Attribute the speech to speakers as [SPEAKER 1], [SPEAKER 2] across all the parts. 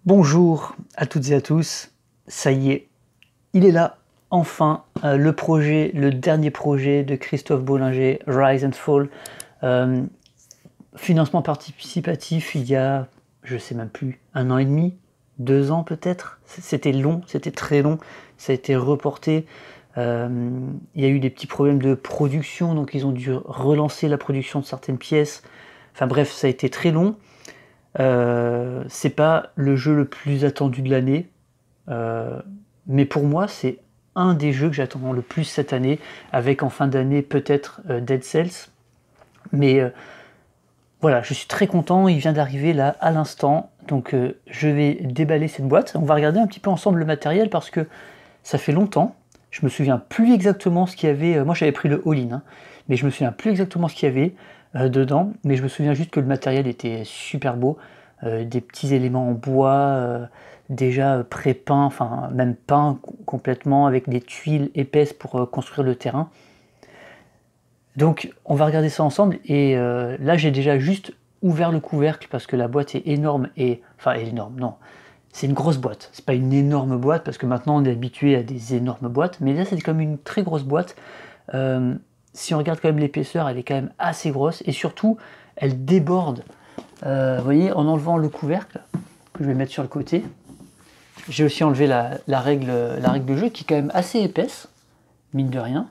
[SPEAKER 1] Bonjour à toutes et à tous, ça y est, il est là, enfin, le dernier projet de Christophe Bollinger, Rise and Fall, euh, financement participatif il y a, je sais même plus, 1 an et demi, 2 ans peut-être, c'était long, c'était très long, ça a été reporté, il y a eu des petits problèmes de production, donc ils ont dû relancer la production de certaines pièces, enfin bref, ça a été très long. C'est pas le jeu le plus attendu de l'année, mais pour moi c'est un des jeux que j'attends le plus cette année, avec en fin d'année peut-être Dead Cells. Mais voilà, je suis très content, il vient d'arriver là à l'instant, donc je vais déballer cette boîte. On va regarder un petit peu ensemble le matériel parce que ça fait longtemps. Je me souviens plus exactement ce qu'il y avait. Moi j'avais pris le all-in, hein, mais je me souviens plus exactement ce qu'il y avait dedans. Mais je me souviens juste que le matériel était super beau. Des petits éléments en bois déjà pré-peints, enfin même peints complètement avec des tuiles épaisses pour construire le terrain. Donc on va regarder ça ensemble et là j'ai déjà juste ouvert le couvercle parce que la boîte est énorme et... Enfin énorme, non. C'est une grosse boîte, c'est pas une énorme boîte parce que maintenant on est habitué à des énormes boîtes, mais là c'est comme une très grosse boîte. Si on regarde quand même l'épaisseur, elle est quand même assez grosse et surtout elle déborde. Vous voyez, en enlevant le couvercle, que je vais mettre sur le côté, j'ai aussi enlevé la règle de jeu qui est quand même assez épaisse, mine de rien.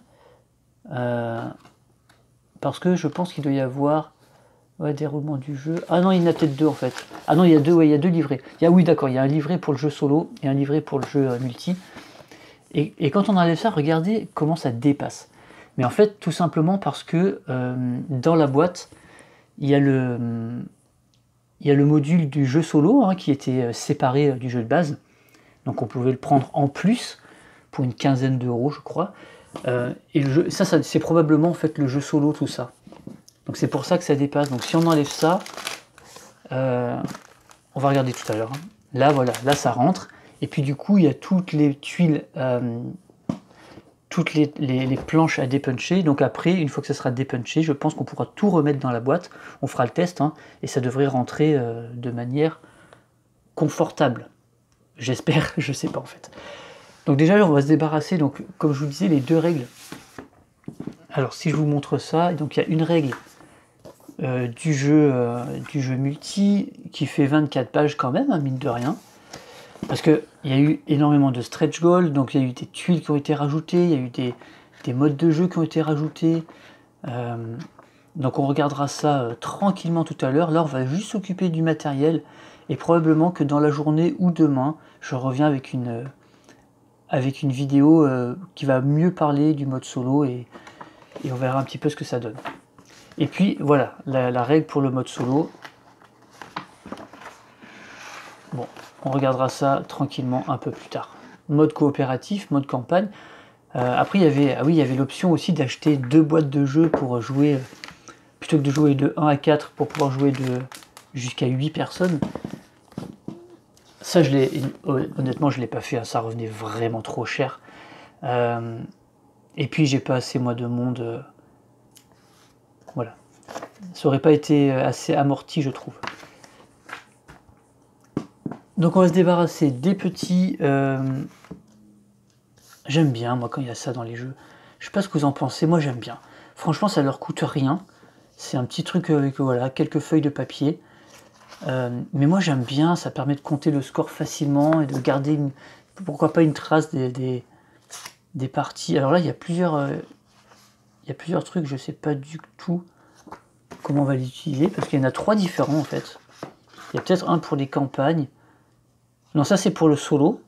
[SPEAKER 1] Parce que je pense qu'il doit y avoir déroulement du jeu. Ah non, il y en a peut-être deux en fait. Ah non, il y a deux, ouais, il y a deux livrets. Oui, d'accord, il y a un livret pour le jeu solo et un livret pour le jeu multi. Et quand on enlève ça, regardez comment ça dépasse. Mais en fait, tout simplement parce que dans la boîte, il y a le module du jeu solo hein, qui était séparé du jeu de base. Donc on pouvait le prendre en plus pour une quinzaine d'euros, je crois. Et le jeu, ça c'est probablement en fait le jeu solo, tout ça. Donc c'est pour ça que ça dépasse. Donc si on enlève ça, on va regarder tout à l'heure. Hein. Là voilà, là ça rentre. Et puis du coup il y a toutes les tuiles, toutes les planches à dépuncher. Donc après, une fois que ça sera dépunché, je pense qu'on pourra tout remettre dans la boîte. On fera le test hein, et ça devrait rentrer de manière confortable. J'espère, je sais pas en fait. Donc déjà on va se débarrasser, donc comme je vous disais, les deux règles. Alors si je vous montre ça, donc il y a une règle du jeu multi qui fait 24 pages quand même, hein, mine de rien. Parce qu'il y a eu énormément de stretch goals, donc il y a eu des tuiles qui ont été rajoutées, il y a eu des modes de jeu qui ont été rajoutés. Donc on regardera ça tranquillement tout à l'heure. Là on va juste s'occuper du matériel et probablement que dans la journée ou demain, je reviens avec une vidéo qui va mieux parler du mode solo et on verra un petit peu ce que ça donne. Et puis voilà, la règle pour le mode solo. Bon, on regardera ça tranquillement un peu plus tard. Mode coopératif, mode campagne. Après, il y avait l'option aussi d'acheter 2 boîtes de jeux pour jouer, plutôt que de jouer de 1 à 4, pour pouvoir jouer jusqu'à 8 personnes. Ça, honnêtement, je ne l'ai pas fait, ça revenait vraiment trop cher. Et puis, j'ai pas assez, moi, de monde. Voilà. Ça aurait pas été assez amorti, je trouve. Donc, on va se débarrasser des petits... J'aime bien, moi, quand il y a ça dans les jeux. Je sais pas ce que vous en pensez, moi, j'aime bien. Franchement, ça leur coûte rien. C'est un petit truc avec, voilà, quelques feuilles de papier. Mais moi j'aime bien, ça permet de compter le score facilement et de garder pourquoi pas une trace des parties. Alors là il y a plusieurs trucs, je sais pas du tout comment on va les utiliser parce qu'il y en a 3 différents en fait. Il y a peut-être un pour les campagnes. Non, ça c'est pour le solo,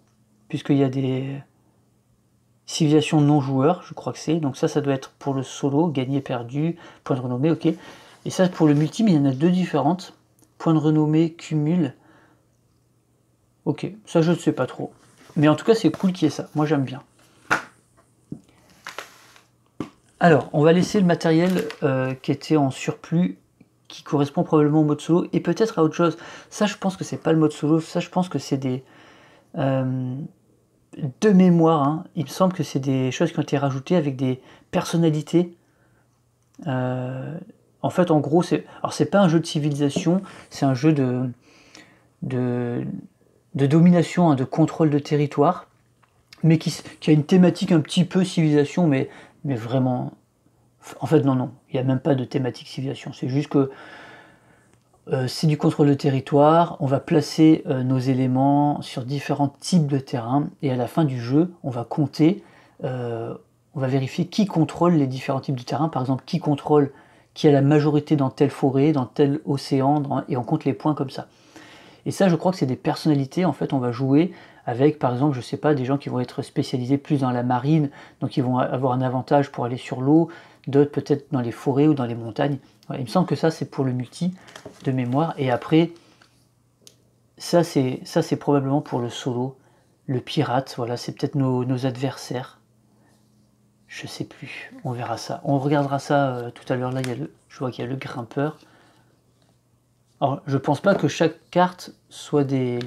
[SPEAKER 1] puisqu'il y a des civilisations non joueurs, je crois que c'est. Donc ça doit être pour le solo, gagné, perdu, point de renommée, ok. Et ça pour le multi, mais il y en a 2 différentes. Point de renommée, cumul. Ok, ça je ne sais pas trop. Mais en tout cas, c'est cool qu'il y ait ça. Moi, j'aime bien. Alors, on va laisser le matériel qui était en surplus, qui correspond probablement au mode solo, et peut-être à autre chose. Ça, je pense que c'est pas le mode solo. Ça, je pense que c'est des... de mémoire, hein, il me semble que c'est des choses qui ont été rajoutées avec des personnalités. En fait, en gros, c'est pas un jeu de civilisation, c'est un jeu de de domination, hein, de contrôle de territoire, mais qui a une thématique un petit peu civilisation, mais vraiment... En fait, non, il n'y a même pas de thématique civilisation. C'est juste que c'est du contrôle de territoire, on va placer nos éléments sur différents types de terrains, et à la fin du jeu, on va compter, on va vérifier qui contrôle les différents types de terrains, par exemple qui a la majorité dans telle forêt, dans tel océan, et on compte les points comme ça. Et ça, je crois que c'est des personnalités, en fait, on va jouer avec, par exemple, je sais pas, des gens qui vont être spécialisés plus dans la marine, donc ils vont avoir un avantage pour aller sur l'eau, d'autres peut-être dans les forêts ou dans les montagnes. Ouais, il me semble que ça, c'est pour le multi de mémoire. Et après, ça c'est probablement pour le solo, le pirate, voilà, c'est peut-être nos adversaires. Je sais plus, on verra ça. On regardera ça tout à l'heure. Là, je vois qu'il y a le grimpeur. Alors, je pense pas que chaque carte soit des...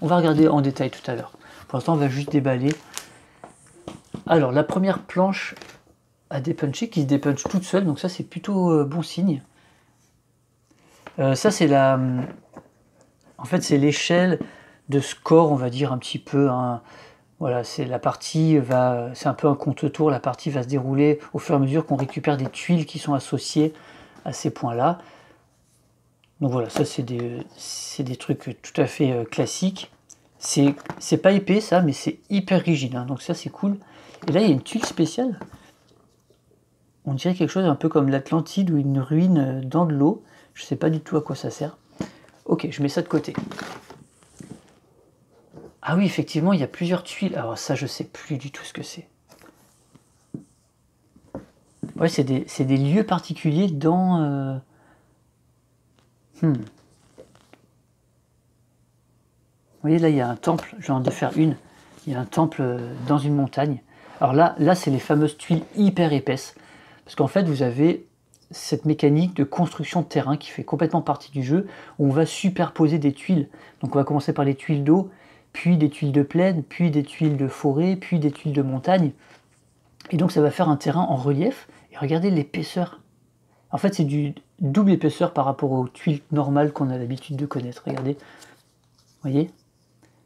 [SPEAKER 1] On va regarder en détail tout à l'heure. Pour l'instant, on va juste déballer. Alors, la première planche à dépuncher, qui se dépunche toute seule, donc ça, c'est plutôt bon signe. Ça, c'est la... En fait, c'est l'échelle de score, on va dire, un petit peu. Hein. Voilà, c'est la partie va... C'est un peu un compte-tour. La partie va se dérouler au fur et à mesure qu'on récupère des tuiles qui sont associées à ces points-là. Donc voilà, ça c'est des trucs tout à fait classiques. C'est pas épais ça, mais c'est hyper rigide, hein, donc ça c'est cool. Et là il y a une tuile spéciale. On dirait quelque chose un peu comme l'Atlantide ou une ruine dans de l'eau. Je sais pas du tout à quoi ça sert. Ok, je mets ça de côté. Ah oui, effectivement, il y a plusieurs tuiles. Alors ça, je sais plus du tout ce que c'est. Ouais, c'est des lieux particuliers dans... Vous voyez, là, il y a un temple, je vais en défaire une. Il y a un temple dans une montagne. Alors là c'est les fameuses tuiles hyper épaisses. Parce qu'en fait, vous avez cette mécanique de construction de terrain qui fait complètement partie du jeu, où on va superposer des tuiles. Donc on va commencer par les tuiles d'eau, puis des tuiles de plaine, puis des tuiles de forêt, puis des tuiles de montagne. Et donc ça va faire un terrain en relief. Et regardez l'épaisseur. En fait, c'est du double épaisseur par rapport aux tuiles normales qu'on a l'habitude de connaître. Regardez. Vous voyez ?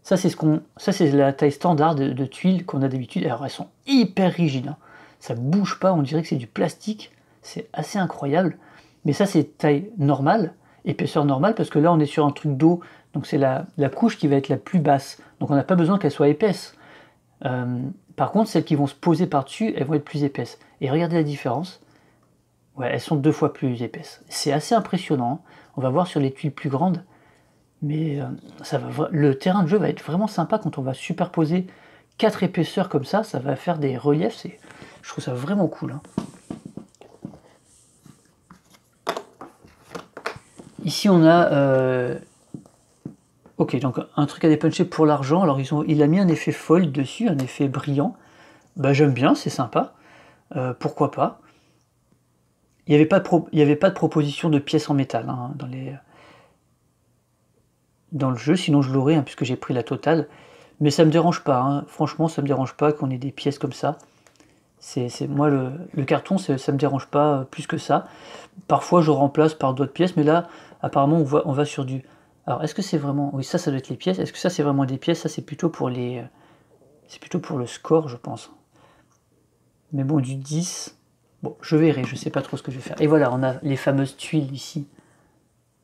[SPEAKER 1] Ça, c'est la taille standard de tuiles qu'on a d'habitude. Alors, elles sont hyper rigides. Hein. Ça bouge pas, on dirait que c'est du plastique. C'est assez incroyable. Mais ça, c'est taille normale, épaisseur normale, parce que là, on est sur un truc d'eau. Donc, c'est la couche qui va être la plus basse. Donc, on n'a pas besoin qu'elle soit épaisse. Par contre, celles qui vont se poser par-dessus, elles vont être plus épaisses. Et regardez la différence. Ouais, elles sont 2 fois plus épaisses. C'est assez impressionnant. On va voir sur les tuiles plus grandes. Mais le terrain de jeu va être vraiment sympa quand on va superposer 4 épaisseurs comme ça. Ça va faire des reliefs. Je trouve ça vraiment cool. Hein. Ici, on a... Ok, donc un truc à dépuncher pour l'argent. Alors, il a mis un effet foil dessus, un effet brillant. Bah, j'aime bien, c'est sympa. Pourquoi pas. Il n'y avait pas de proposition de pièces en métal hein, dans le jeu, sinon je l'aurais, hein, puisque j'ai pris la totale. Mais ça me dérange pas, hein. Franchement, ça me dérange pas qu'on ait des pièces comme ça. Moi, le carton, ça me dérange pas plus que ça. Parfois, je remplace par d'autres pièces, mais là, apparemment, on va sur du... Alors, est-ce que c'est vraiment... Oui, ça doit être les pièces. Est-ce que ça, c'est vraiment des pièces? Ça, c'est plutôt pour les... C'est plutôt pour le score, je pense. Mais bon, du 10... Bon, je verrai, je sais pas trop ce que je vais faire. Et voilà, on a les fameuses tuiles ici,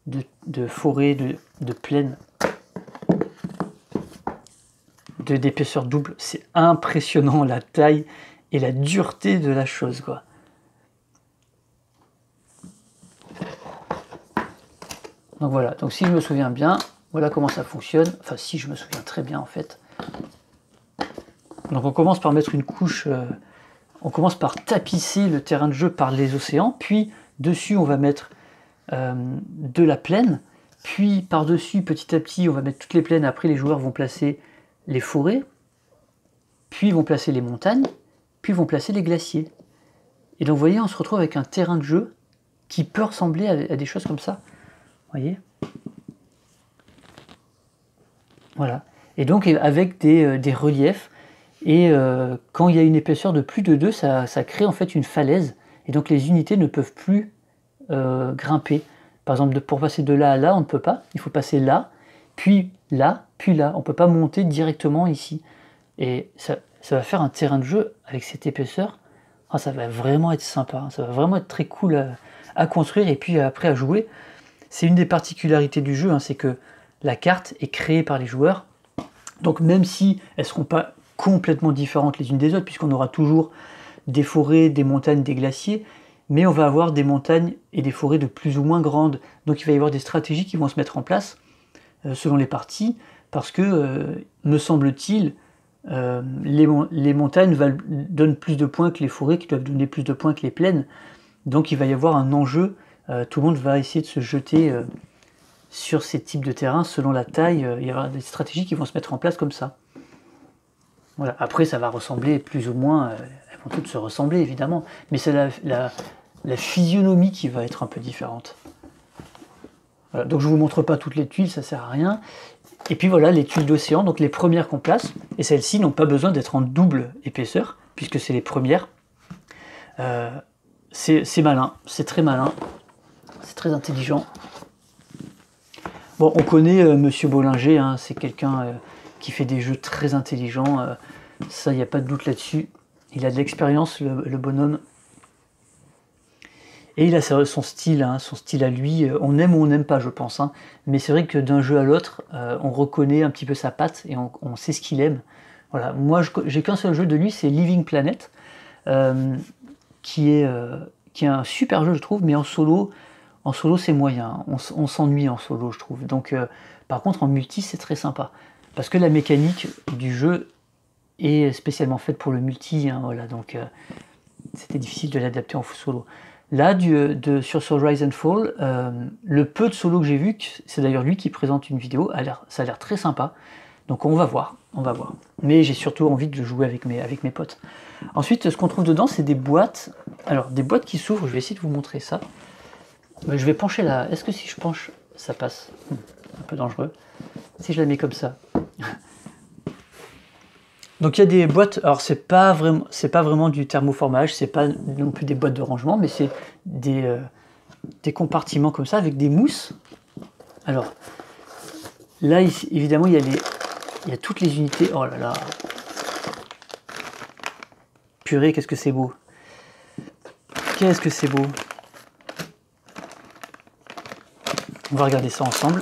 [SPEAKER 1] de forêt, de plaine, d'épaisseur double. C'est impressionnant la taille et la dureté de la chose, quoi. Donc voilà, donc si je me souviens bien, voilà comment ça fonctionne. Enfin, si je me souviens très bien, en fait. Donc on commence par mettre une couche... on commence par tapisser le terrain de jeu par les océans, puis dessus on va mettre de la plaine, puis par-dessus petit à petit on va mettre toutes les plaines, après les joueurs vont placer les forêts, puis ils vont placer les montagnes, puis ils vont placer les glaciers. Et donc vous voyez, on se retrouve avec un terrain de jeu qui peut ressembler à des choses comme ça. Vous voyez ? Voilà. Et donc avec des reliefs. Et quand il y a une épaisseur de plus de 2, ça crée en fait une falaise. Et donc les unités ne peuvent plus grimper. Par exemple, pour passer de là à là, on ne peut pas. Il faut passer là. Puis là, puis là. On ne peut pas monter directement ici. Et ça va faire un terrain de jeu avec cette épaisseur. Ah, ça va vraiment être sympa, hein. Ça va vraiment être très cool à construire et puis après à jouer. C'est une des particularités du jeu, hein, c'est que la carte est créée par les joueurs. Donc même si elles ne seront pas complètement différentes les unes des autres, puisqu'on aura toujours des forêts, des montagnes, des glaciers, mais on va avoir des montagnes et des forêts de plus ou moins grandes. Donc il va y avoir des stratégies qui vont se mettre en place selon les parties, parce que, me semble-t-il, les montagnes donnent plus de points que les forêts, qui doivent donner plus de points que les plaines. Donc il va y avoir un enjeu, tout le monde va essayer de se jeter sur ces types de terrains selon la taille, il y aura des stratégies qui vont se mettre en place comme ça. Voilà. Après ça va ressembler plus ou moins, elles vont toutes se ressembler évidemment, mais c'est la physionomie qui va être un peu différente. Voilà. Donc je ne vous montre pas toutes les tuiles, ça sert à rien. Et puis voilà les tuiles d'océan, donc les premières qu'on place, et celles-ci n'ont pas besoin d'être en double épaisseur, puisque c'est les premières. C'est malin, c'est très malin, c'est très intelligent. Bon, on connaît Monsieur Bollinger, hein, c'est quelqu'un qui fait des jeux très intelligents, ça, il n'y a pas de doute là-dessus. Il a de l'expérience, le bonhomme. Et il a son style, hein, son style à lui, on aime ou on n'aime pas, je pense. Hein. Mais c'est vrai que d'un jeu à l'autre, on reconnaît un petit peu sa patte et on sait ce qu'il aime. Voilà. Moi, j'ai qu'un seul jeu de lui, c'est Living Planet, qui est un super jeu, je trouve, mais en solo c'est moyen. On s'ennuie en solo, je trouve. Donc, par contre, en multi, c'est très sympa. Parce que la mécanique du jeu est spécialement faite pour le multi. Hein, voilà, donc, c'était difficile de l'adapter en solo. Là, sur Rise and Fall, le peu de solo que j'ai vu, c'est d'ailleurs lui qui présente une vidéo, ça a l'air très sympa. Donc on va voir. Mais j'ai surtout envie de jouer avec mes potes. Ensuite, ce qu'on trouve dedans, c'est des boîtes. Alors, des boîtes qui s'ouvrent, je vais essayer de vous montrer ça. Je vais pencher là. Est-ce que si je penche, ça passe? Un peu dangereux. Si je la mets comme ça. Donc il y a des boîtes, alors c'est pas vraiment du thermoformage, c'est pas non plus des boîtes de rangement, mais c'est des compartiments comme ça avec des mousses. Alors là, ici, évidemment, il y a toutes les unités. Oh là là, purée, qu'est-ce que c'est beau! Qu'est-ce que c'est beau! On va regarder ça ensemble.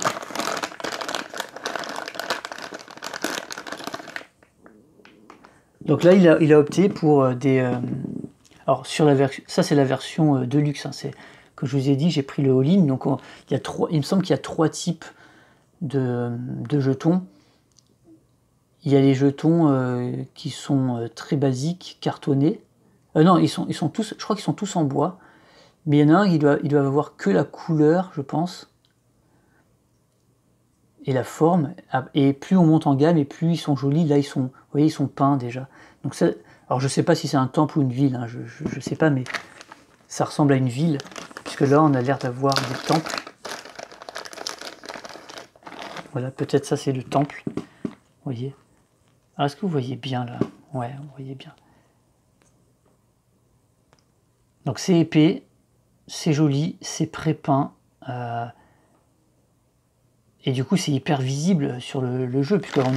[SPEAKER 1] Donc là, il a opté pour des... alors, ça, c'est la version Deluxe. Hein, comme je vous ai dit, j'ai pris le all-in. Donc, il me semble qu'il y a 3 types de jetons. Il y a les jetons qui sont très basiques, cartonnés. Non, ils sont tous... Je crois qu'ils sont tous en bois. Mais il y en a un, ils doivent avoir que la couleur, je pense. Et la forme, et plus on monte en gamme, et plus ils sont jolis. Là, vous voyez, ils sont peints déjà. Donc ça, alors je sais pas si c'est un temple ou une ville, hein, je sais pas, mais ça ressemble à une ville, puisque là, on a l'air d'avoir des temples. Voilà, peut-être ça, c'est le temple. Vous voyez. Alors, est-ce que vous voyez bien, là? Ouais, vous voyez bien. Donc c'est épais, c'est joli, c'est pré-peint. Et du coup, c'est hyper visible sur le jeu, puisqu'on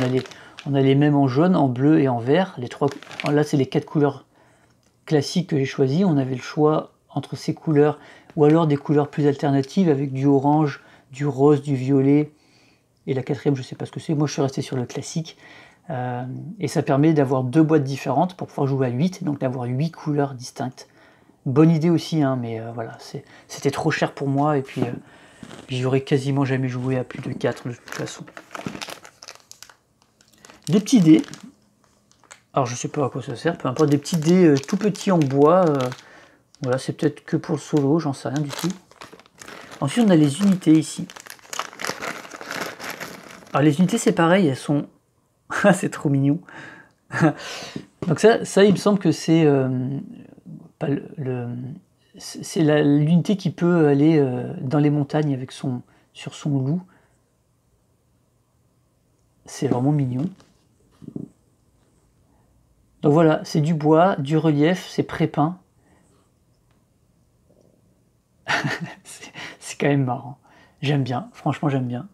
[SPEAKER 1] a les mêmes en jaune, en bleu et en vert. Là, c'est les 4 couleurs classiques que j'ai choisies. On avait le choix entre ces couleurs, ou alors des couleurs plus alternatives, avec du orange, du rose, du violet. Et la quatrième, je ne sais pas ce que c'est. Moi, je suis resté sur le classique. Et ça permet d'avoir 2 boîtes différentes pour pouvoir jouer à 8, donc d'avoir 8 couleurs distinctes. Bonne idée aussi, hein, mais voilà, c'était trop cher pour moi, et puis... j'y aurais quasiment jamais joué à plus de 4 de toute façon. Des petits dés. Alors je sais pas à quoi ça sert, peu importe, des petits dés tout petits en bois. Voilà, c'est peut-être que pour le solo, j'en sais rien du tout. Ensuite on a les unités ici. Alors les unités c'est pareil, elles sont... c'est trop mignon. Donc ça il me semble que c'est... c'est l'unité qui peut aller dans les montagnes avec sur son loup. C'est vraiment mignon. Donc voilà, c'est du bois, du relief, c'est pré-peint. C'est quand même marrant. J'aime bien, franchement j'aime bien.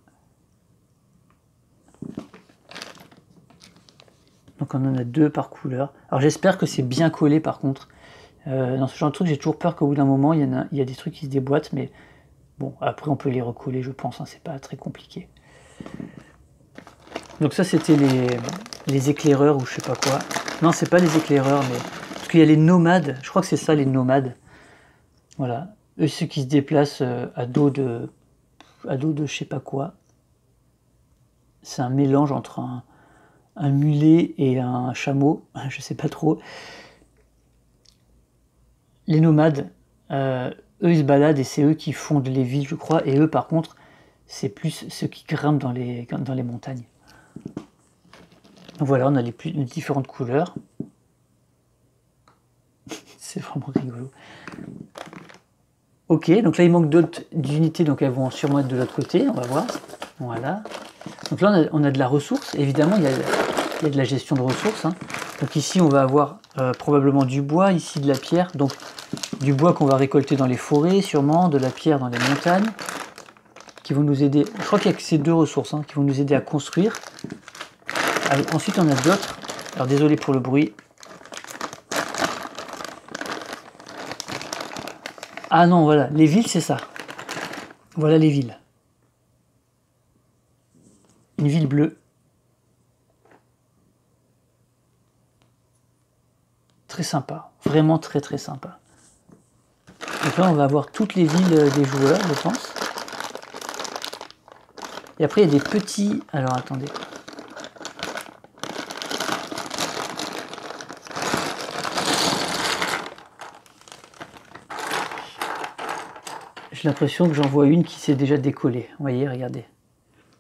[SPEAKER 1] Donc on en a 2 par couleur. Alors j'espère que c'est bien collé par contre. Dans ce genre de truc, j'ai toujours peur qu'au bout d'un moment, il y a des trucs qui se déboîtent, mais bon, après on peut les recoller, je pense, hein, c'est pas très compliqué. Donc ça, c'était les éclaireurs ou je sais pas quoi. Non, c'est pas les éclaireurs, mais parce qu'il y a les nomades. Je crois que c'est ça, les nomades. Voilà, eux, ceux qui se déplacent à dos de je sais pas quoi. C'est un mélange entre un mulet et un chameau, je sais pas trop. Les nomades, eux, ils se baladent et c'est eux qui fondent les villes, je crois. Et eux, par contre, c'est plus ceux qui grimpent dans les montagnes. Donc voilà, on a les différentes couleurs. C'est vraiment rigolo. Ok, donc là il manque d'autres unités, donc elles vont sûrement être de l'autre côté, on va voir. Voilà. Donc là on a de la ressource, évidemment il y a de la gestion de ressources. Hein. Donc ici on va avoir probablement du bois, ici de la pierre, donc du bois qu'on va récolter dans les forêts sûrement, de la pierre dans les montagnes, qui vont nous aider, je crois qu'il y a que ces 2 ressources hein, qui vont nous aider à construire. Ensuite on a d'autres, alors désolé pour le bruit. Ah non, voilà, les villes c'est ça. Voilà les villes. Une ville bleue. Très sympa, vraiment très très sympa. Donc là on va avoir toutes les villes des joueurs, je pense. Et après il y a des petits... Alors attendez. J'ai l'impression que j'en vois une qui s'est déjà décollée. Vous voyez, regardez.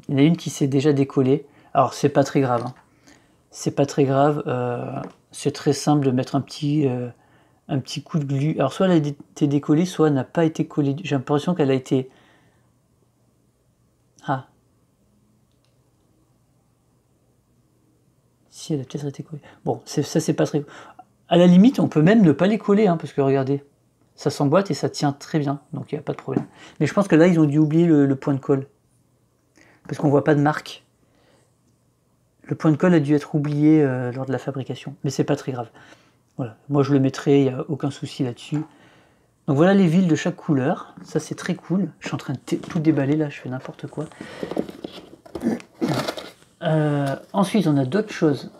[SPEAKER 1] Il y en a une qui s'est déjà décollée. Alors c'est pas très grave. Hein. C'est pas très grave. C'est très simple de mettre un petit coup de glu. Alors soit elle a été décollée, soit elle n'a pas été collée. J'ai l'impression qu'elle a été... Ah. Si, elle a peut-être été collée. Bon, ça c'est pas très... À la limite, on peut même ne pas les coller, hein, parce que regardez, ça s'emboîte et ça tient très bien, donc il n'y a pas de problème. Mais je pense que là, ils ont dû oublier le point de colle, parce qu'on voit pas de marque. Le point de colle a dû être oublié lors de la fabrication, mais c'est pas très grave. Voilà, moi je le mettrai, il n'y a aucun souci là-dessus. Donc voilà les villes de chaque couleur, ça c'est très cool. Je suis en train de tout déballer là, je fais n'importe quoi. Ensuite, on a d'autres choses.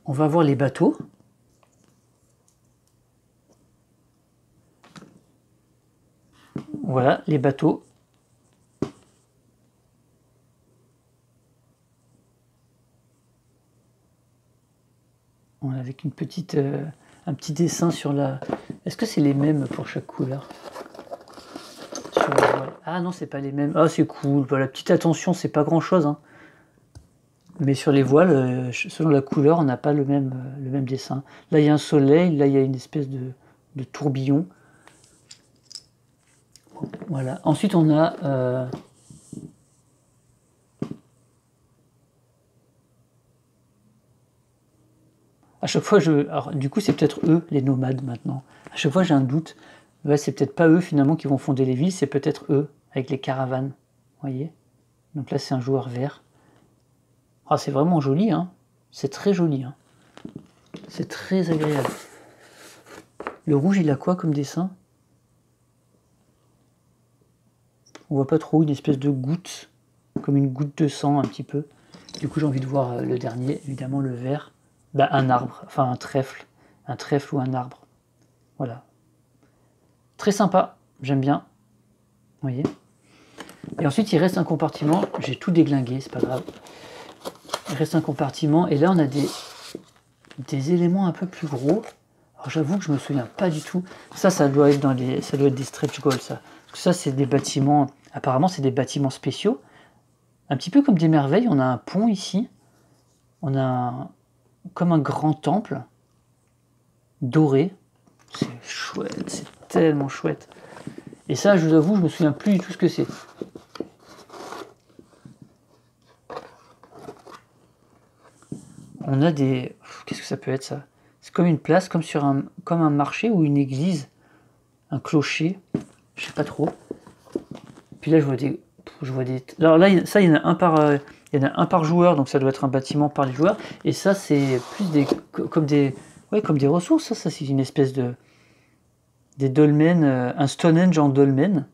[SPEAKER 1] On va voir les bateaux. Voilà, les bateaux. Avec une petite, un petit dessin sur la... Est-ce que c'est les mêmes pour chaque couleur? Sur la voile. Ah non, c'est pas les mêmes. Ah, c'est cool. Voilà, petite attention, c'est pas grand-chose. Hein. Mais sur les voiles, selon la couleur, on n'a pas le même dessin. Là, il y a un soleil. Là, il y a une espèce de tourbillon. Voilà. Ensuite, on a... À chaque fois, alors, du coup, c'est peut-être eux, les nomades, maintenant. À chaque fois, j'ai un doute. Ouais, c'est peut-être pas eux, finalement, qui vont fonder les villes. C'est peut-être eux, avec les caravanes. Vous voyez? Donc là, c'est un joueur vert. Ah, c'est vraiment joli, hein. C'est très joli, hein. C'est très agréable. Le rouge, il a quoi comme dessin? On voit pas trop, une espèce de goutte, comme une goutte de sang, un petit peu. Du coup, j'ai envie de voir le dernier, évidemment, le vert. Bah, un arbre, enfin un trèfle ou un arbre. Voilà. Très sympa, j'aime bien. Vous voyez? Et ensuite, il reste un compartiment. J'ai tout déglingué, c'est pas grave. Il reste un compartiment, et là, on a des éléments un peu plus gros. Alors, j'avoue que je me souviens pas du tout. Ça doit être ça doit être des stretch goals, ça. Parce que ça, c'est des bâtiments. Apparemment, c'est des bâtiments spéciaux. Un petit peu comme des merveilles. On a un pont ici. On a comme un grand temple doré. C'est chouette, c'est tellement chouette. Et ça, je vous avoue, je me souviens plus du tout ce que c'est. On a des... Qu'est-ce que ça peut être, ça? C'est comme une place, comme un marché ou une église. Un clocher. Je sais pas trop. Puis là, je vois des... Je vois des... Alors là, ça, il y en a un par joueur, donc ça doit être un bâtiment par les joueurs. Et ça, c'est plus comme des ressources. Ça c'est une espèce de... Des dolmens, un Stonehenge en dolmen.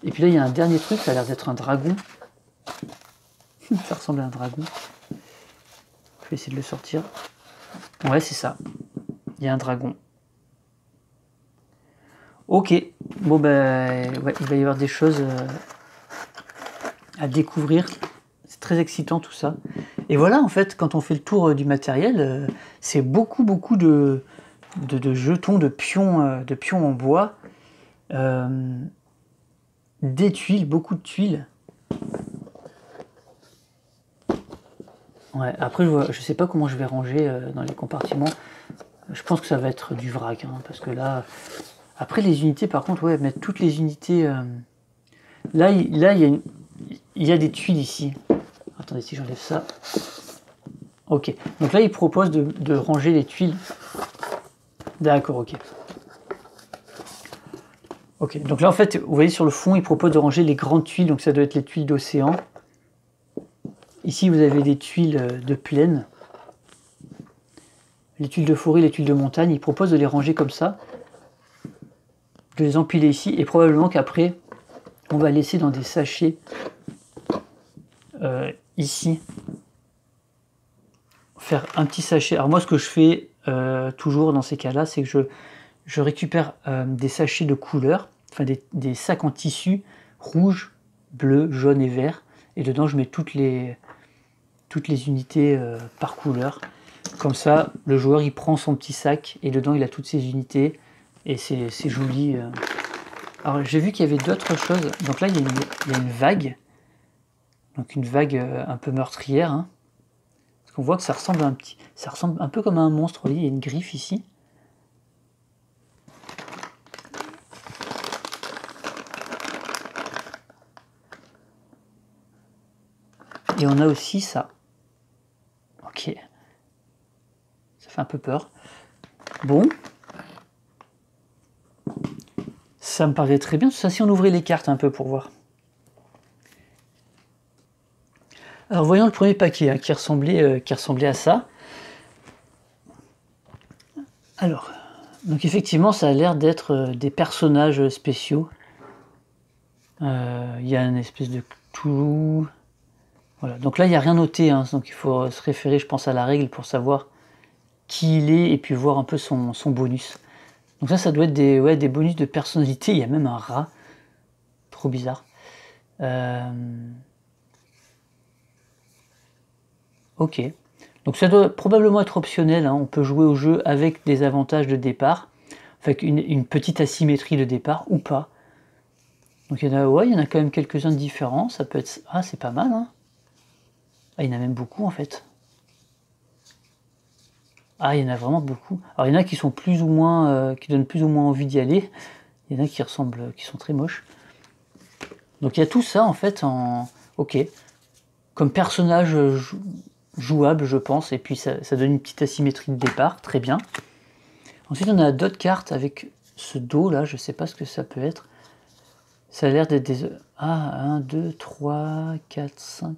[SPEAKER 1] Et puis là, il y a un dernier truc, ça a l'air d'être un dragon. Ça ressemble à un dragon. Je vais essayer de le sortir. Ouais, c'est ça. Il y a un dragon. Ok. Bon, ben, ouais, il va y avoir des choses à découvrir. C'est très excitant tout ça. Et voilà, en fait, quand on fait le tour du matériel, c'est beaucoup de jetons, de pions en bois. Des tuiles, beaucoup de tuiles. Ouais, après, je sais pas comment je vais ranger dans les compartiments. Je pense que ça va être du vrac, hein, parce que là... Après, les unités, par contre, ouais, mettre toutes les unités... Là, il y a des tuiles ici. Attendez, si j'enlève ça... Ok, donc là, il propose de ranger les tuiles. D'accord, ok. Ok, donc là, en fait, vous voyez sur le fond, il propose de ranger les grandes tuiles, donc ça doit être les tuiles d'océan. Ici, vous avez des tuiles de plaine. Les tuiles de forêt, les tuiles de montagne, il propose de les ranger comme ça. De les empiler ici, et probablement qu'après, on va laisser dans des sachets ici. Faire un petit sachet. Alors moi, ce que je fais toujours dans ces cas-là, c'est que je récupère des sachets de couleurs, enfin des sacs en tissu rouge, bleu, jaune et vert, et dedans je mets toutes les unités par couleur. Comme ça, le joueur il prend son petit sac et dedans il a toutes ses unités et c'est joli. Alors j'ai vu qu'il y avait d'autres choses. Donc là il y a une vague, donc une vague un peu meurtrière. Hein. Parce qu'on voit que ça ressemble un peu comme à un monstre. Il y a une griffe ici. Et on a aussi ça. Ok. Ça fait un peu peur. Bon. Ça me paraît très bien. Ça, si on ouvrait les cartes un peu pour voir. Alors voyons le premier paquet hein, qui ressemblait à ça. Alors, donc effectivement, ça a l'air d'être des personnages spéciaux. Il y a une espèce de Cthulhu. Voilà. Donc là, il n'y a rien noté, hein, donc il faut se référer, je pense, à la règle pour savoir qui il est et puis voir un peu son bonus. Donc ça doit être des bonus de personnalité. Il y a même un rat. Trop bizarre. Ok. Donc ça doit probablement être optionnel. Hein. On peut jouer au jeu avec des avantages de départ. Avec une petite asymétrie de départ ou pas. Donc il y en a quand même quelques-uns de différents. Ça peut être... Ah, c'est pas mal, hein. Ah, il y en a même beaucoup, en fait. Ah, il y en a vraiment beaucoup. Alors il y en a qui sont plus ou moins... qui donnent plus ou moins envie d'y aller. Il y en a qui ressemblent... qui sont très moches. Donc il y a tout ça, en fait, en... Ok. Comme personnage jouable, je pense. Et puis ça donne une petite asymétrie de départ. Très bien. Ensuite, on a d'autres cartes avec ce dos, là. Je sais pas ce que ça peut être. Ça a l'air d'être des... Ah, 1, 2, 3, 4, 5...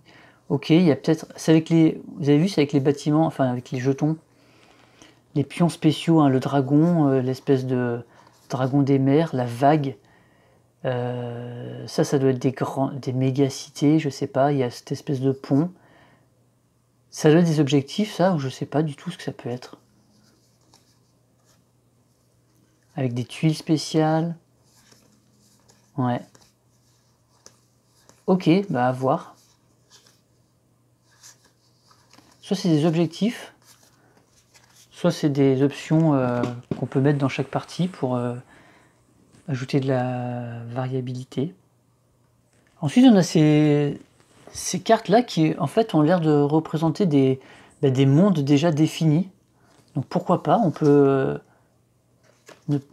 [SPEAKER 1] Ok, il y a peut-être... C'est avec les... Vous avez vu, c'est avec les bâtiments, enfin avec les jetons. Les pions spéciaux, hein, le dragon, l'espèce de dragon des mers, la vague. Ça doit être des méga-cités, je sais pas. Il y a cette espèce de pont. Ça doit être des objectifs, ça, ou je sais pas du tout ce que ça peut être. Avec des tuiles spéciales. Ouais. Ok, bah à voir. Soit c'est des objectifs, soit c'est des options qu'on peut mettre dans chaque partie pour ajouter de la variabilité. Ensuite, on a ces cartes-là qui, en fait, ont l'air de représenter des mondes déjà définis. Donc pourquoi pas, on peut...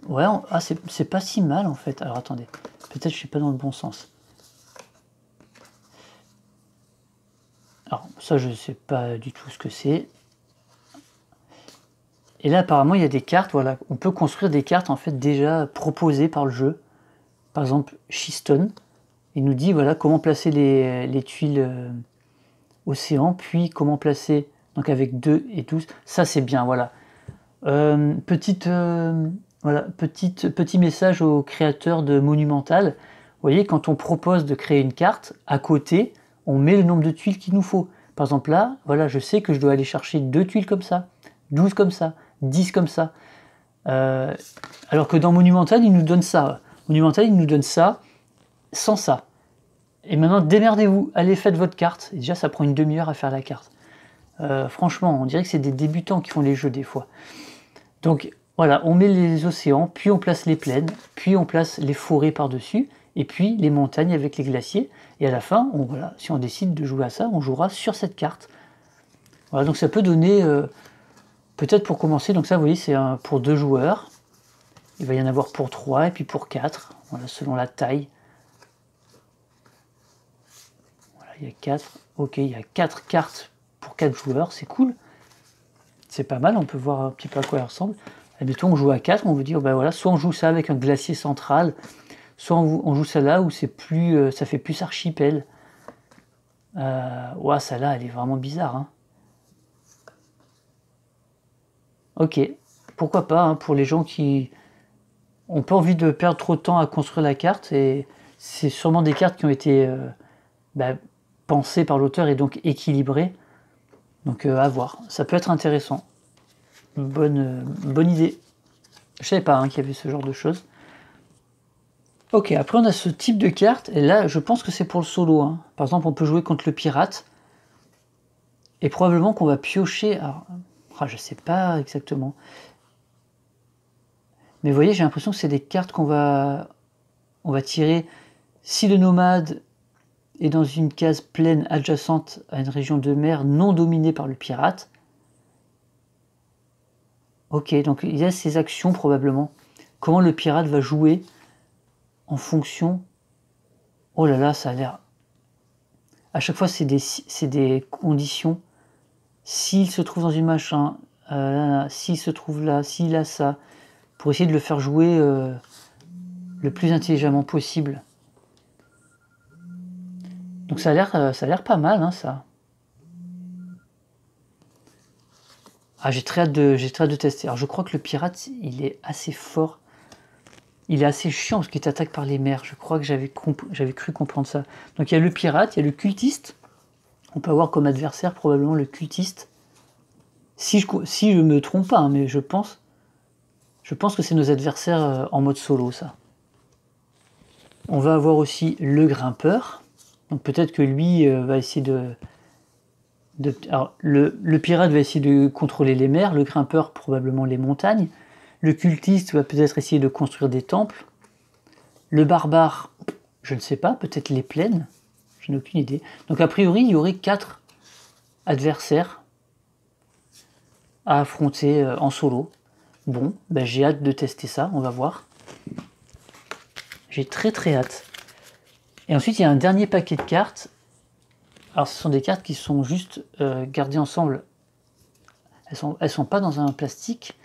[SPEAKER 1] Ouais, ah, c'est pas si mal, en fait. Alors attendez, peut-être je suis pas dans le bon sens. Alors ça, je sais pas du tout ce que c'est. Et là, apparemment, il y a des cartes, voilà. On peut construire des cartes, en fait, déjà proposées par le jeu. Par exemple, Shistone. Il nous dit voilà comment placer les tuiles océan, puis comment placer donc avec 2 et 12. Ça c'est bien, voilà. Voilà, petit message aux créateurs de Monumental. Vous voyez, quand on propose de créer une carte, à côté, on met le nombre de tuiles qu'il nous faut. Par exemple là, voilà, je sais que je dois aller chercher 2 tuiles comme ça, 12 comme ça, 10 comme ça. Alors que dans Monumental, il nous donne ça. Monumental, il nous donne ça sans ça. Et maintenant, démerdez-vous, allez, faites votre carte. Et déjà, ça prend une demi-heure à faire la carte. Franchement, on dirait que c'est des débutants qui font les jeux des fois. Donc voilà, on met les océans, puis on place les plaines, puis on place les forêts par-dessus, et puis les montagnes avec les glaciers. Et à la fin, voilà, si on décide de jouer à ça, on jouera sur cette carte. Voilà, donc ça peut donner, peut-être pour commencer, donc ça vous voyez, c'est pour 2 joueurs. Il va y en avoir pour 3 et puis pour 4, voilà, selon la taille. Voilà, il y a 4, ok, il y a 4 cartes pour 4 joueurs, c'est cool. C'est pas mal, on peut voir un petit peu à quoi elle ressemble. Admettons, on joue à 4, on veut dire, ben voilà, soit on joue ça avec un glacier central, soit on joue ça là où c'est plus, ça fait plus archipel. Ouais, celle-là, elle est vraiment bizarre. Hein. Ok, pourquoi pas, hein, pour les gens qui n'ont pas envie de perdre trop de temps à construire la carte, et c'est sûrement des cartes qui ont été pensées par l'auteur et donc équilibrées. Donc à voir, ça peut être intéressant. Bonne idée. Je savais pas qu'il y avait ce genre de choses. Ok, après on a ce type de carte, et là je pense que c'est pour le solo. Hein. Par exemple, on peut jouer contre le pirate, et probablement qu'on va piocher. Alors, je sais pas exactement. Mais vous voyez, j'ai l'impression que c'est des cartes on va tirer. Si le nomade est dans une case pleine adjacente à une région de mer non dominée par le pirate. Ok, donc il y a ces actions probablement. Comment le pirate va jouer en fonction... Oh là là, ça a l'air... À chaque fois, c'est des conditions. S'il se trouve dans une machin, s'il se trouve là, s'il a ça, pour essayer de le faire jouer le plus intelligemment possible. Donc ça a l'air pas mal, hein, ça. Ah, j'ai très hâte de tester. Alors je crois que le pirate, il est assez fort. Il est assez chiant parce qu'il t'attaque par les mers. Je crois que j'avais cru comprendre ça. Donc il y a le pirate, il y a le cultiste. On peut avoir comme adversaire probablement le cultiste. Si je me trompe pas, hein, mais je pense que c'est nos adversaires en mode solo, ça. On va avoir aussi le grimpeur. Donc peut-être que lui va essayer alors, le pirate va essayer de contrôler les mers, le grimpeur probablement les montagnes, le cultiste va peut-être essayer de construire des temples, le barbare, je ne sais pas, peut-être les plaines, je n'ai aucune idée. Donc a priori, il y aurait 4 adversaires à affronter en solo. Bon, j'ai hâte de tester ça, on va voir. J'ai très très hâte. Et ensuite, il y a un dernier paquet de cartes. Alors, ce sont des cartes qui sont juste gardées ensemble. Elles sont pas dans un plastique.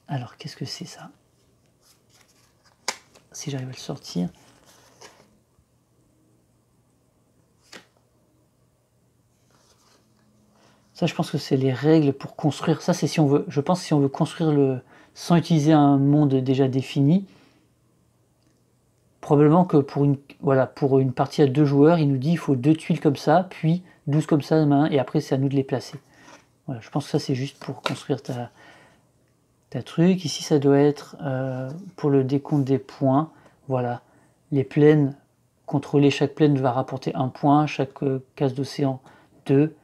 [SPEAKER 1] Alors, qu'est-ce que c'est ça? Si j'arrive à le sortir. Ça, je pense que c'est les règles pour construire. Ça, c'est si on veut. Je pense que si on veut construire sans utiliser un monde déjà défini. Probablement que pour une partie à 2 joueurs, il nous dit il faut 2 tuiles comme ça, puis 12 comme ça, et après c'est à nous de les placer. Voilà, je pense que ça c'est juste pour construire ta truc. Ici ça doit être pour le décompte des points. Voilà, les plaines, contrôler chaque plaine va rapporter 1 point, chaque case d'océan 2,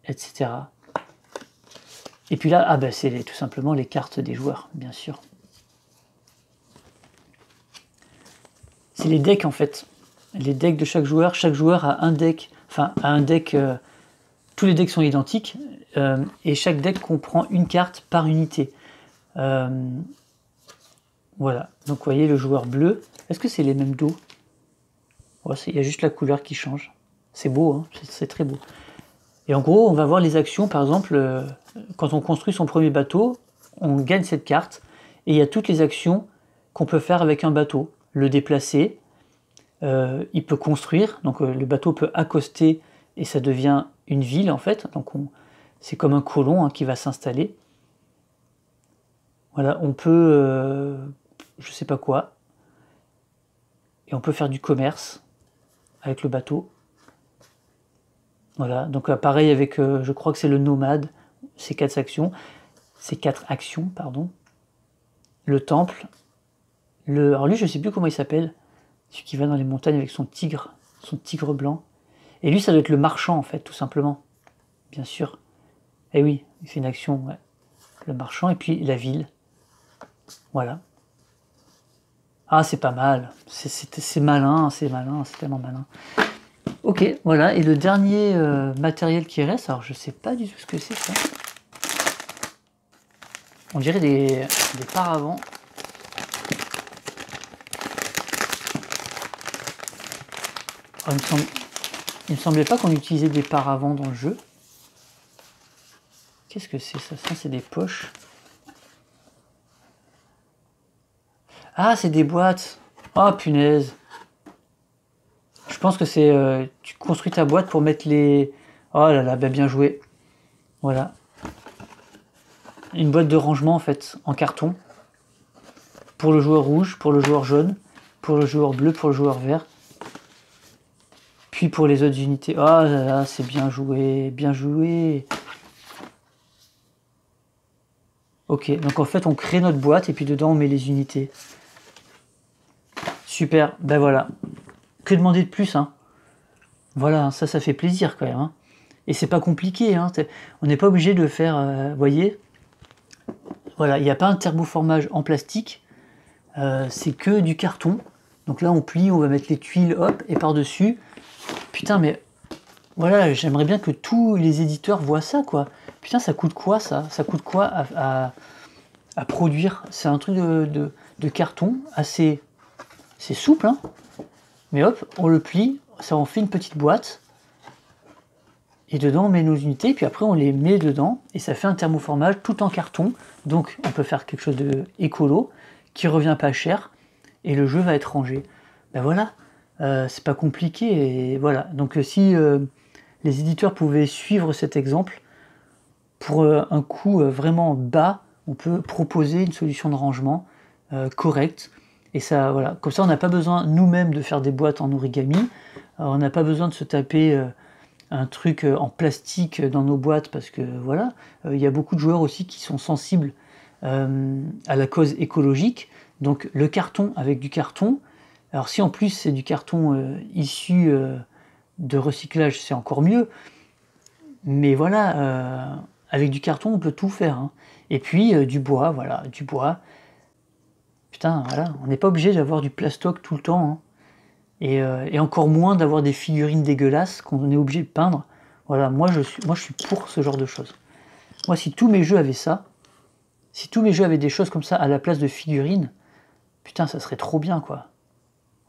[SPEAKER 1] etc. Et puis là, c'est tout simplement les cartes des joueurs, bien sûr. C'est les decks en fait. Les decks de chaque joueur. Chaque joueur a un deck. Enfin, a un deck. Tous les decks sont identiques. Et chaque deck comprend une carte par unité. Voilà. Donc vous voyez le joueur bleu. Est-ce que c'est les mêmes dos? Il y a juste la couleur qui change. C'est beau, hein, c'est très beau. Et en gros, on va voir les actions. Par exemple, quand on construit son premier bateau, on gagne cette carte. Et il y a toutes les actions qu'on peut faire avec un bateau. Le déplacer, il peut construire, donc le bateau peut accoster et ça devient une ville en fait, donc c'est comme un colon, hein, qui va s'installer. Voilà, on peut, je sais pas quoi, et on peut faire du commerce avec le bateau. Voilà, donc pareil avec, je crois que c'est le nomade, ces 4 actions, pardon. Le temple, alors lui je sais plus comment il s'appelle, celui qui va dans les montagnes avec son tigre blanc. Et lui ça doit être le marchand en fait, tout simplement, bien sûr. Et oui, il fait une action, ouais. Le marchand et puis la ville. Voilà. Ah c'est pas mal, c'est malin, c'est tellement malin. Ok, voilà, et le dernier matériel qui reste, alors je sais pas du tout ce que c'est ça. On dirait des paravents. Oh, il me semblait pas qu'on utilisait des paravents dans le jeu. Qu'est-ce que c'est ça? Ça c'est des poches. Ah, c'est des boîtes. Oh punaise. Je pense que c'est... tu construis ta boîte pour mettre les... Oh là là, bien joué. Voilà. Une boîte de rangement en fait, en carton. Pour le joueur rouge, pour le joueur jaune, pour le joueur bleu, pour le joueur vert. Puis pour les autres unités. Oh là là, c'est bien joué, bien joué. Ok, donc en fait on crée notre boîte et puis dedans on met les unités. Super, ben voilà. Que demander de plus, hein? Voilà, ça fait plaisir quand même, hein. Et c'est pas compliqué, hein. On n'est pas obligé de faire, vous voyez. Voilà, il n'y a pas un thermoformage en plastique, c'est que du carton. Donc là on plie, on va mettre les tuiles, hop, et par-dessus. Putain, mais voilà, j'aimerais bien que tous les éditeurs voient ça, quoi. Putain, ça coûte quoi ça? Ça coûte quoi à produire? C'est un truc de carton assez... C'est souple, hein. Mais hop, on le plie, ça en fait une petite boîte. Et dedans, on met nos unités, puis après, on les met dedans, et ça fait un thermoformage tout en carton. Donc, on peut faire quelque chose de écolo, qui revient pas cher, et le jeu va être rangé. Ben voilà, c'est pas compliqué, et voilà. Donc, si les éditeurs pouvaient suivre cet exemple, pour un coût vraiment bas, on peut proposer une solution de rangement correcte. Et ça, voilà, comme ça, on n'a pas besoin nous-mêmes de faire des boîtes en origami. On n'a pas besoin de se taper un truc en plastique dans nos boîtes parce que voilà, il y a beaucoup de joueurs aussi qui sont sensibles à la cause écologique. Donc le carton avec du carton. Alors si en plus c'est du carton issu de recyclage, c'est encore mieux. Mais voilà, avec du carton, on peut tout faire, hein. Et puis du bois, voilà, du bois. Putain, voilà, on n'est pas obligé d'avoir du plastoc tout le temps, hein. Et encore moins d'avoir des figurines dégueulasses qu'on est obligé de peindre. Voilà, moi je suis pour ce genre de choses. Moi, si tous mes jeux avaient ça, si tous mes jeux avaient des choses comme ça à la place de figurines, putain, ça serait trop bien, quoi.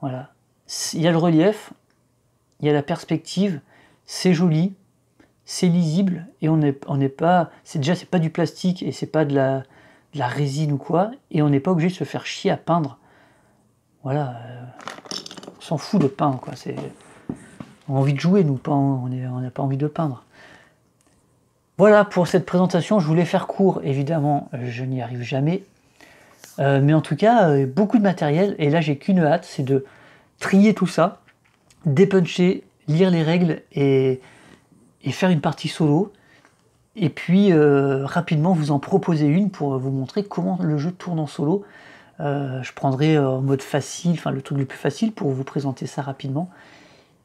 [SPEAKER 1] Voilà. Il y a le relief, il y a la perspective, c'est joli, c'est lisible, et on n'est pas... c'est pas du plastique, et c'est pas de la résine ou quoi, et on n'est pas obligé de se faire chier à peindre. Voilà, on s'en fout de peindre, quoi. On a envie de jouer, nous, on n'a pas envie de peindre. Voilà pour cette présentation, je voulais faire court, évidemment, je n'y arrive jamais. Mais en tout cas, beaucoup de matériel, et là j'ai qu'une hâte, c'est de trier tout ça, dépuncher, lire les règles et faire une partie solo. Et puis rapidement vous en proposer une pour vous montrer comment le jeu tourne en solo. Je prendrai en mode facile, enfin le truc le plus facile pour vous présenter ça rapidement.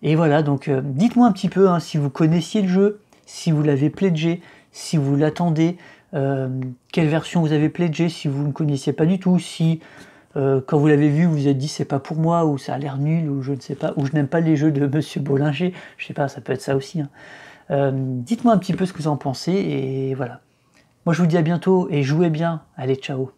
[SPEAKER 1] Et voilà, donc dites-moi un petit peu hein, si vous connaissiez le jeu, si vous l'avez pledgé, si vous l'attendez, quelle version vous avez pledgé, si vous ne connaissiez pas du tout, si quand vous l'avez vu vous vous êtes dit c'est pas pour moi, ou ça a l'air nul, ou je ne sais pas, ou je n'aime pas les jeux de Monsieur Bollinger, je sais pas, ça peut être ça aussi, hein. Dites-moi un petit peu ce que vous en pensez, et voilà. Moi je vous dis à bientôt, et jouez bien, allez ciao.